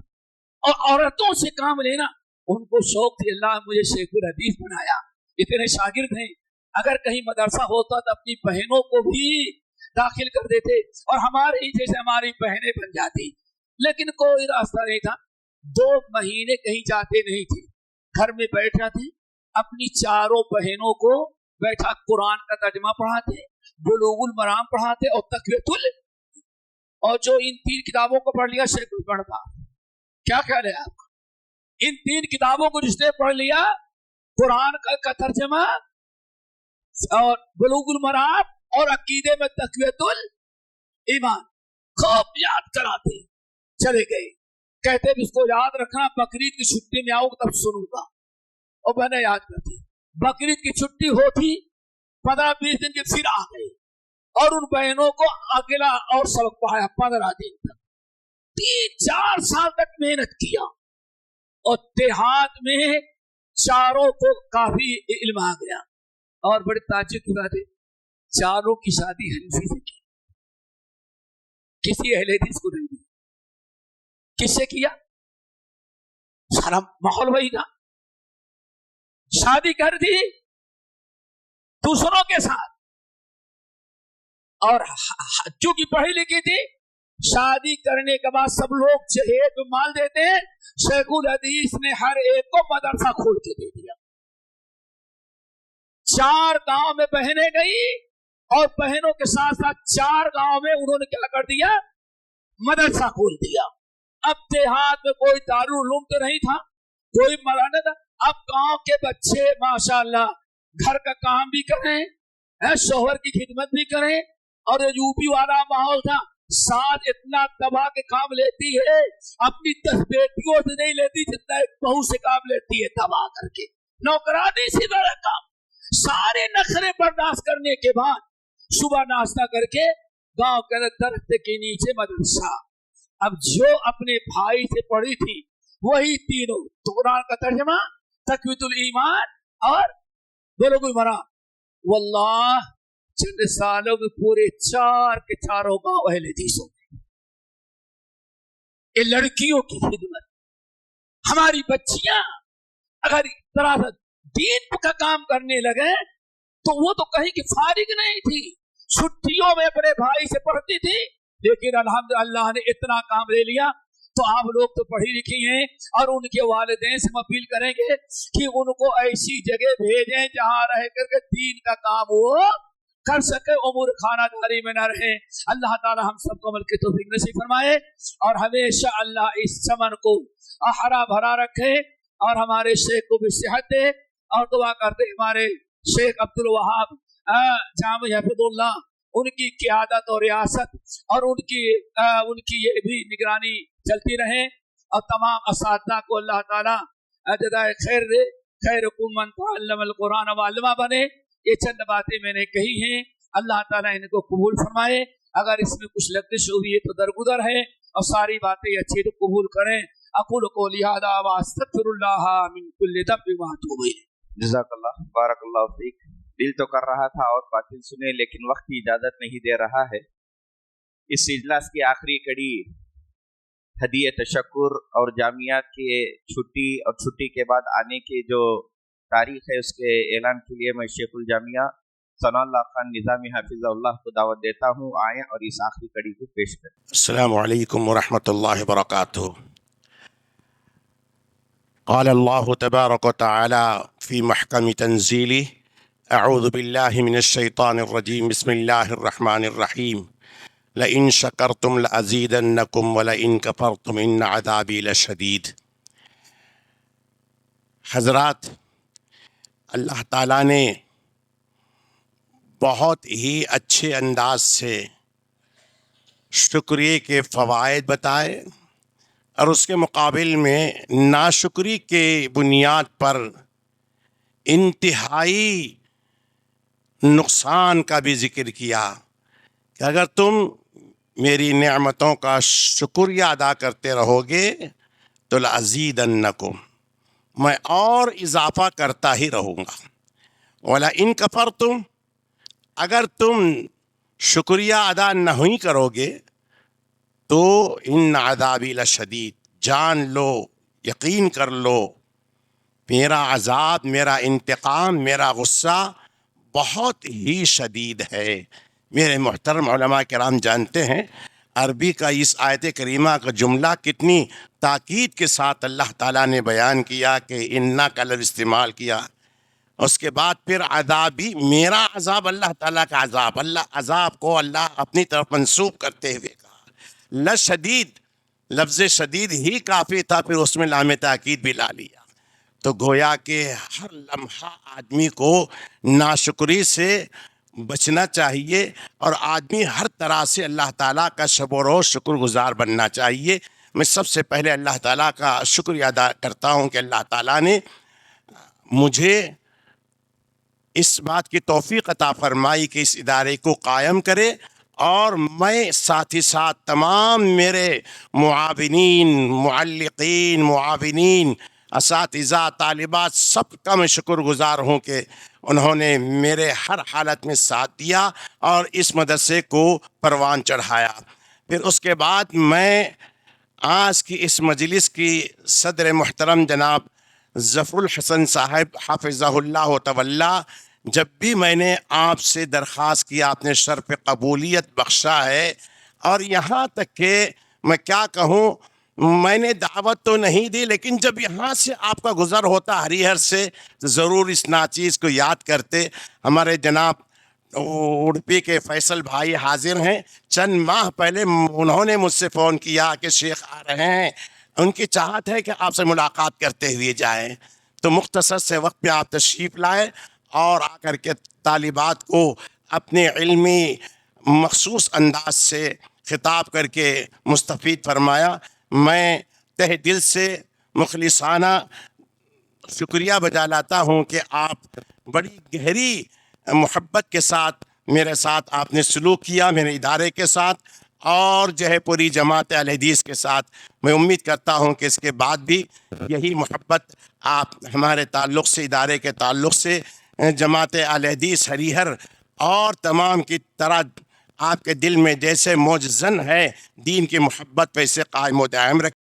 और औरतों से काम लेना उनको शौक थी। अल्लाह मुझे शेखुल हदीस बनाया, इतने शागिर्द हैं। अगर कहीं मदरसा होता तो अपनी बहनों को भी दाखिल कर देते और हमारे जैसे हमारी बहनें बन जाती। लेकिन कोई रास्ता नहीं था। 2 महीने कहीं जाते नहीं थे, घर में बैठ जाते, अपनी चारों बहनों को बैठा कुरान का तर्जुमा पढ़ाते, बुलूगुल मराम पढ़ाते और तकवीतुल, और जो इन 3 किताबों को पढ़ लिया शेखुल पढ़ता। क्या ख्याल है आपका? इन 3 किताबों को जिसने पढ़ लिया, कुरान का तर्जुमा और बुलूगुल मराम और अकीदे में तकवीतुल ईमान, खूब याद कराते चले गए। कहते इसको याद रखना, बकरीद की छुट्टी में आऊंगा तब सुनूंगा। और मैंने याद करती, बकरीद की छुट्टी होती 15-20 दिन के फिर आ गए और उन बहनों को अकेला और सबक पढ़ाया 15 दिन तक। 3-4 साल तक मेहनत किया और देहात में चारों को काफी इल्म आ गया। और बड़े ताज्जुब की बात है, चारों की शादी हनीफी से की, किसी अहले हदीस को नहीं की। किससे किया? सारा माहौल वही था। शादी कर दी दूसरों के साथ, और चूंकि पढ़ी लिखी थी, शादी करने के बाद सब लोग जहेज माल देते हैं। शेखुल हदीस ने हर एक को मदरसा खोल के दे दिया। 4 गांव में बहनें गई और बहनों के साथ साथ 4 गांव में उन्होंने क्या कर दिया, मदरसा खोल दिया। अब देहात में कोई दारुल उलूम तो नहीं था, कोई मौलाना था। अब गांव के बच्चे माशाअल्लाह घर का काम भी करें, शोहर की खिदमत भी करें, और यूपी वाला माहौल था। साथ इतना दबा के काम लेती है, अपनी 10 बेटियों से नहीं लेती जितना एक बहू से काम लेती है, दबा करके नौकरानी सी तरह काम। सारे नखरे बर्दाश्त करने के बाद सुबह नाश्ता करके गांव के दरख्त के नीचे मदरसा। अब जो अपने भाई से पढ़ी थी वही तीनों, तो कुरान का तर्जमा तकवीतुल ईमान और बुलुगुल मराम। वल्लाह चंद सालों में पूरे 4 के 4 गांव अहले हदीस हो गए। ये लड़कियों की खिदमत। हमारी बच्चियां अगर तरह से दीन का काम करने लगे तो वो तो कहीं की फारिग नहीं थी, छुट्टियों में अपने भाई से पढ़ती थी। लेकिन अल्हम्दुलिल्लाह ने इतना काम ले लिया, तो आप लोग तो पढ़ी लिखी हैं और उनके वालिदैन से हम अपील करेंगे कि उनको ऐसी जगह भेजें जहां रह करके दीन का काम वो कर सके, उमूर खानादारी में न रहे। अल्लाह ताला हम सबको अमल की तौफीक नसीब फरमाए और हमेशा अल्लाह इस चमन को हरा भरा रखे और हमारे शेख को भी सेहत दे। और दुआ करते हमारे शेख अब्दुल वहाब जामिया हफिजुल्लाह, उनकी क़ियादत और रियासत और उनकी ये भी निगरानी चलती रहे और तमाम असातिज़ा को अल्लाह ताला जज़ाए खैर दे। खैरुकुम मन तअल्लमल कुरान व अल्लमा बने। ये चंद बातें मैंने कही हैं, अल्लाह ताला इनको कबूल फरमाए। अगर इसमें कुछ लग़्ज़िश हुई है तो दरगुदर है, और सारी बातें अच्छी तो कबूल करें। अक़ूलु क़ौली हाज़ा व अस्तग़फ़िरुल्लाह मिन कुल्लि ज़ंबिन व अतूबु इलैह। जज़ाकल्लाह, बारकल्लाहु फ़ीक। दिल तो कर रहा था और बातिल सुने, लेकिन वक्त की इजाज़त नहीं दे रहा है। इस इजलास की आखिरी कड़ी हदीए तशक्कुर और जामिया के छुट्टी और छुट्टी के बाद आने के जो तारीख है उसके ऐलान के लिए मैं शेखुल जामिया सनाउल्लाह खान निज़ामी हाफिज़हुल्लाह को दावत देता हूँ, आए और इस आखिरी कड़ी को पेश करें। अस्सलामु अलैकुम व रहमतुल्लाहि व बरकातुहू। क़ाल अल्लाहु तबारक व तआला फ़ी महकम तंज़ीलिही, अऊज़ु बिल्लाहि मिनश शैतानिर रजीम, बिस्मिल्लाहिर रहमानिर रहीम, लइन शकरतुम लअज़ीदन्नकुम व लइन कफ़रतुम इन्न अज़ाबी लशदीद। हज़रात, अल्लाह ताला ने बहुत ही अच्छे अंदाज से शुक्रिया के फ़वाइद बताए और उसके मुकाबिल में नाशुक्री के बुनियाद पर इंतहाई नुकसान का भी ज़िक्र किया कि अगर तुम मेरी नेमतों का शुक्रिया अदा करते रहोगे तो लअज़ीदन्नकुम, मैं और इजाफ़ा करता ही रहूँगा। वला इन कफ़रतुम, अगर तुम शुक्रिया अदा नहीं करोगे तो इन अज़ाबी लशदीद, जान लो, यकीन कर लो, मेरा अज़ाब, मेरा इंतकाम, मेरा गुस्सा बहुत ही शदीद है। मेरे मोहतरम उलमा किराम जानते हैं अरबी का इस आयत करीमा का जुमला कितनी ताकीद के साथ अल्लाह ताला ने बयान किया कि इन्ना का लफ्ज़ इस्तेमाल किया। उसके बाद फिर अज़ाबी, मेरा अज़ाब, अल्लाह ताला का अज़ाब, अल्लाह अज़ाब को अल्लाह अपनी तरफ मंसूब करते हुए कहा। लशदीद, लफ्ज़ शदीद ही काफ़ी था, फिर उसमें लाम ताकीद भी ला लिया। तो गोया के हर लम्हा आदमी को नाशुक्री से बचना चाहिए और आदमी हर तरह से अल्लाह ताला का शब व रोज़ शुक्रगुज़ार बनना चाहिए। मैं सबसे पहले अल्लाह ताला का शुक्रिया अदा करता हूँ कि अल्लाह ताला ने मुझे इस बात की तौफ़ीक़ अता फ़रमाई कि इस इदारे को कायम करे और मैं साथ ही साथ तमाम मेरे मुआविनीन, मुअल्लिक़ीन, मुआविनीन, असातिज़ा, तालिबात, सबका मैं शुक्रगुज़ार हूँ कि उन्होंने मेरे हर हालत में साथ दिया और इस मदरसे को परवान चढ़ाया। फिर उसके बाद मैं आज की इस मजलिस की सदर मुहतरम जनाब ज़फ़रुल हसन साहब हाफ़िज़हुल्लाह तवल्ला, जब भी मैंने आपसे दरख्वास्त किया आपने शर्फ़ कबूलियत बख्शा है। और यहाँ तक कि मैं क्या कहूँ, میں نے دعوت تو نہیں دی، لیکن جب یہاں سے آپ کا گزر ہوتا ہریہر سے تو ضرور اس ناچیز کو یاد کرتے۔ ہمارے جناب اڑپی کے فیصل بھائی حاضر ہیں، چند ماہ پہلے انہوں نے مجھ سے فون کیا کہ شیخ آ رہے ہیں، ان کی چاہت ہے کہ آپ سے ملاقات کرتے ہوئے جائیں، تو مختصر سے وقت پہ آپ تشریف لائے اور آ کر کے طالبات کو اپنے علمی مخصوص انداز سے خطاب کر کے مستفید فرمایا۔ میں تہ دل سے مخلصانہ شکریہ بجا لاتا ہوں کہ آپ بڑی گہری محبت کے ساتھ میرے ساتھ آپ نے سلوک کیا، میرے ادارے کے ساتھ اور جو ہے پوری جماعت اہل حدیث کے ساتھ۔ میں امید کرتا ہوں کہ اس کے بعد بھی یہی محبت آپ ہمارے تعلق سے، ادارے کے تعلق سے، جماعت اہل حدیث ہریہر اور تمام کی طرح آپ کے دل میں جیسے موج زن ہے دین کی محبت ویسے قائم و دائم رکھیں۔